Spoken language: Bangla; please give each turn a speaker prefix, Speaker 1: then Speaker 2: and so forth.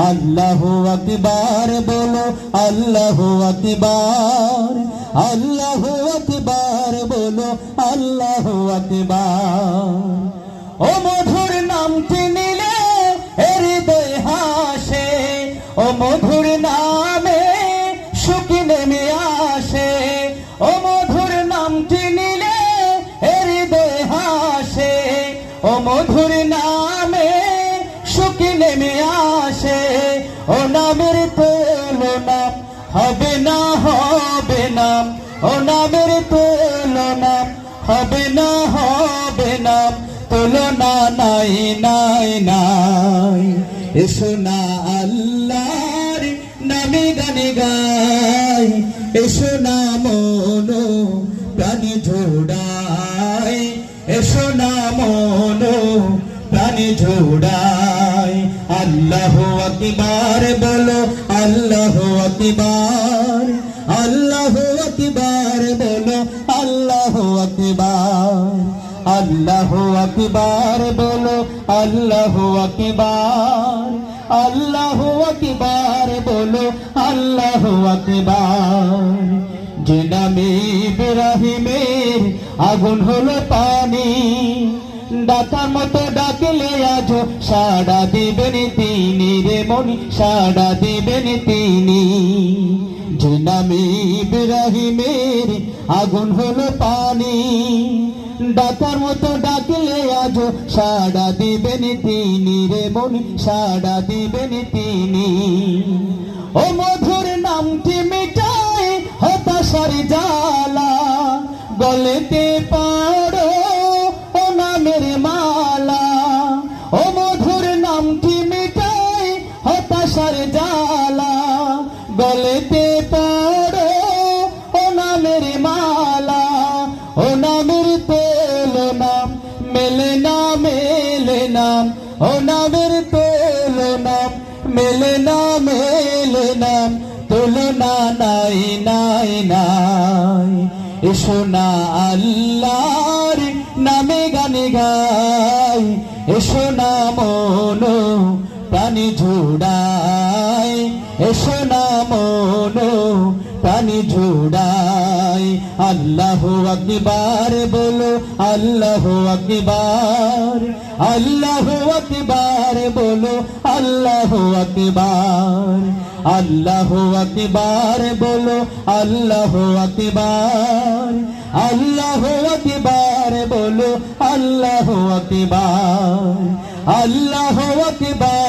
Speaker 1: আল্লাহু আকবার বলো আল্লাহু আকবার আল্লাহু আকবার বলো আল্লাহু আকবার ও মধুর নামটি নিলে হৃদয় হাসে ও মধুর নামে সুখ নেমে আসে ও মধুর নামটি নিলে হৃদয় হাসে ও মধুর নামে সুখ নেমে আসে ও নামের তুলনা হবে না হবে না ও নামের তুলনা হবে না তুলনা নাই নাই নাই এসো না আল্লাহর নামে গানে গাই এসো না মন প্রাণ জোড়াই এসো না মন প্রাণ জোড়াই আল্লাহু আকবার বলো আল্লাহু আকবার আল্লাহু আকবার বলো আল্লাহু আকবার আল্লাহু আকবার বলো আল্লাহু আকবার আল্লাহু আকবার বলো আল্লাহু আকবার যে নামে ইব্রাহিমের আগুন হলো পানি ডাকার মতো ডাকলে আজ সাড়া দিবেন তিনি রে মনি সাড়া দিবেন তিনি যে নামে ইব্রাহিমের আগুন হলো পানি ডাকার মতো ডাকলে আজ সাড়া দিবেন তিনি রে মনি সাড়া দিবেন তিনি ও মধুর নামটি মিটায় হতাশার জ্বালা গলেতে পারো ও নামের মালা ও মধুর নামটি মিটায় হতাশার জ্বালা গলেতে পারো ও নামের মালা ও নামের তুলনা মেলে না ও নামের তুলনা মেলে না তুলনা নাই নাই নাই এসো না আল্লাহর নামে গানে গাই এসো না মন প্রাণ জোড়াই এসো না মন প্রাণ জোড়াই আল্লাহু আকবার বলো আল্লাহু আকবার আল্লাহু আকবার বলো আল্লাহু আকবার আল্লাহু আকবার বলো আল্লাহু আকবার আল্লাহু আকবার বলো আল্লাহু আকবার আল্লাহু আকবার